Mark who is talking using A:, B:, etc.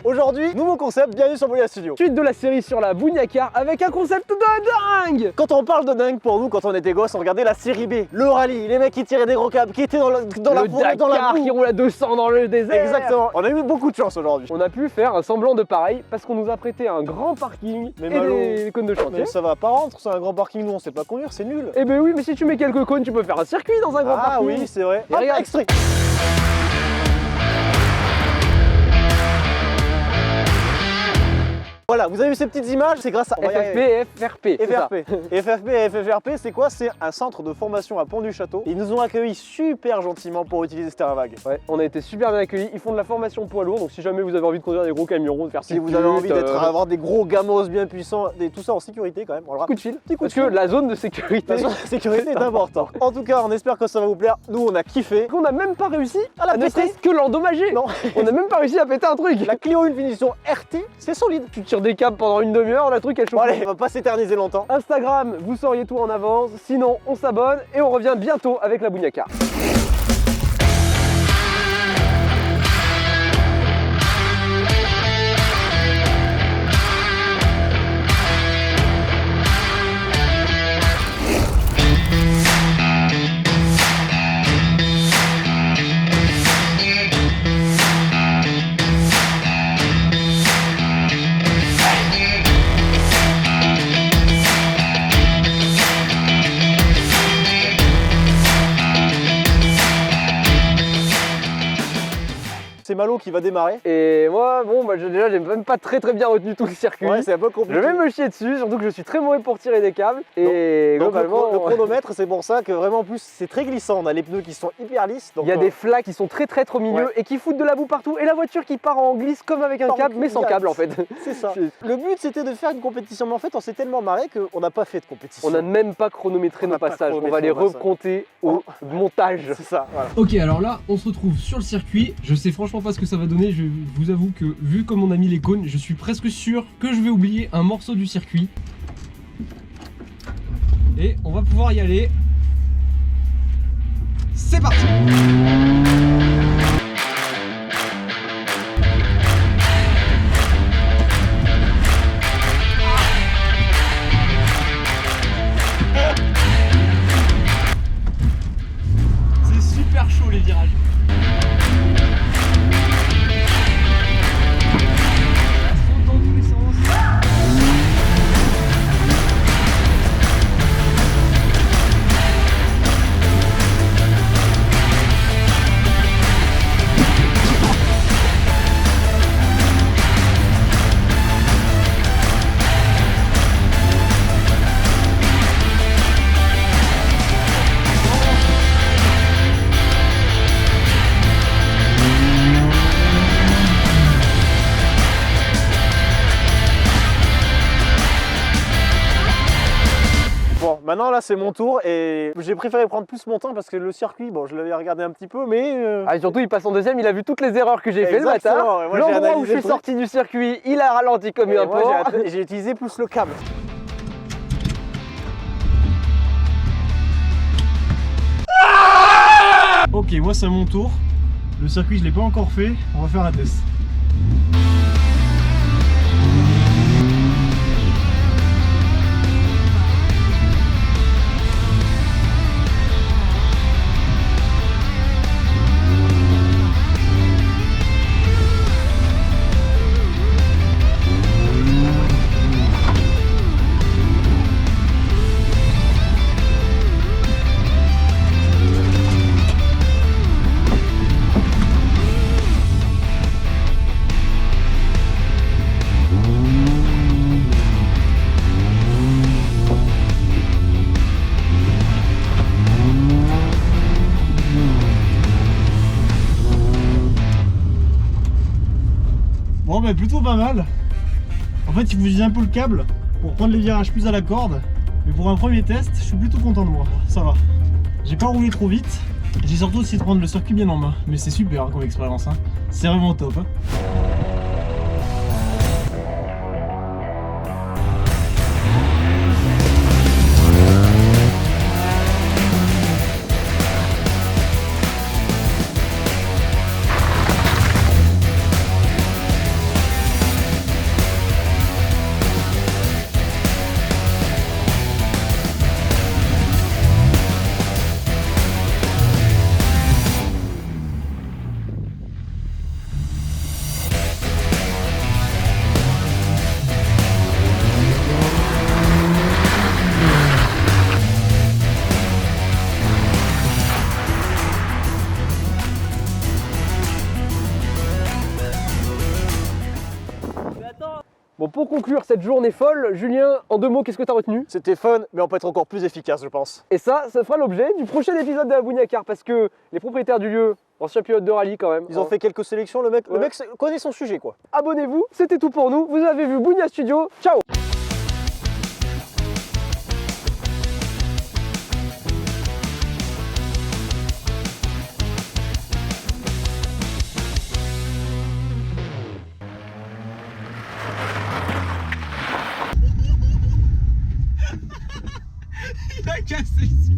A: Aujourd'hui, nouveau concept, bienvenue sur Bonia Studio.
B: Suite de la série sur la Bouniacar avec un concept de dingue.
A: Quand on parle de dingue pour nous, quand on était gosses, on regardait la série B, le rallye, les mecs qui tiraient des gros câbles, qui étaient dans la forêt, dans la boue.
B: Qui roule à 200 dans le désert.
A: Exactement. On a eu beaucoup de chance aujourd'hui.
B: On a pu faire un semblant de pareil parce qu'on nous a prêté un grand parking et des cônes de chantier.
A: Mais ça va pas rentrer, c'est un grand parking, nous on sait pas conduire, c'est nul.
B: Eh ben oui, mais si tu mets quelques cônes, tu peux faire un circuit dans un grand parking.
A: Ah oui, c'est vrai.
B: Et regarde,
A: extrait. Voilà, vous avez vu ces petites images, c'est grâce à
B: FFP et FRP.
A: FFP et FFRP, c'est quoi? C'est un centre de formation à Pont-du-Château. Ils nous ont accueillis super gentiment pour utiliser ce terrain vague.
B: Ouais, on a été super bien accueillis. Ils font de la formation poids lourd, donc si jamais vous avez envie de conduire des gros camions, de faire
A: si vous avez envie d'avoir des gros gamos bien puissants, tout ça en sécurité quand même.
B: Coup de fil. Parce que la zone de sécurité,
A: est importante. En tout cas, on espère que ça va vous plaire. Nous, on a kiffé.
B: On n'a même pas réussi
A: à la
B: péter. Ne serait-ce que l'endommager.
A: Non.
B: On n'a même pas réussi à péter un truc.
A: La Clio 1 finition RT, c'est solide.
B: Tu tires des câbles pendant une demi-heure, le truc elle chauffe.
A: Bon, allez, on va pas s'éterniser longtemps.
B: Instagram, vous sauriez tout en avance. Sinon, on s'abonne et on revient bientôt avec la Bouniacar.
A: C'est Malo qui va démarrer.
B: Et moi, bon, bah, déjà, j'ai même pas très bien retenu tout le circuit.
A: Ouais, c'est un peu compliqué.
B: Je vais me chier dessus, surtout que je suis très mauvais pour tirer des câbles. Et globalement,
A: le chronomètre, c'est pour ça que vraiment, en plus, c'est très glissant. On a les pneus qui sont hyper lisses.
B: Il y a des flaques qui sont très traîtres au milieu et qui foutent de la boue partout. Et la voiture qui part en glisse comme avec un câble, mais sans câble en fait.
A: C'est ça. Le but, c'était de faire une compétition, mais en fait, on s'est tellement marré qu'on n'a pas fait de compétition.
B: On n'a même pas chronométré nos passages. On va les recompter au montage.
A: C'est ça, voilà.
C: Ok, alors là, on se retrouve sur le circuit. Je sais franchement pas ce que ça va donner. Je vous avoue que, vu comme on a mis les cônes, je suis presque sûr que je vais oublier un morceau du circuit. Et on va pouvoir y aller. C'est parti! C'est super chaud les virages.
A: Bon, maintenant là c'est mon tour et j'ai préféré prendre plus mon temps parce que le circuit, bon je l'avais regardé un petit peu mais...
B: Ah, surtout il passe en deuxième, il a vu toutes les erreurs que j'ai fait le matin. L'endroit où je suis sorti du circuit, il a ralenti comme un porc.
A: J'ai utilisé plus le câble.
C: Ok, moi c'est mon tour. Le circuit je l'ai pas encore fait, on va faire un test. Bon bah plutôt pas mal. En fait il faut utiliser un peu le câble pour prendre les virages plus à la corde. Mais pour un premier test, je suis plutôt content de moi, ça va. J'ai pas roulé trop vite. J'ai surtout essayé de prendre le circuit bien en main. Mais c'est super hein, comme expérience, hein. C'est vraiment top. Hein.
B: Bon, pour conclure cette journée folle, Julien, en 2 mots, qu'est-ce que tu as retenu?
A: C'était fun, mais on peut être encore plus efficace, je pense.
B: Et ça fera l'objet du prochain épisode de Abouniakar, parce que les propriétaires du lieu, anciens pilotes de rallye quand même.
A: Ils ont fait quelques sélections, le mec connaît son sujet quoi.
B: Abonnez-vous, c'était tout pour nous. Vous avez vu Bounia Studio. Ciao!
C: Il a cassé ici.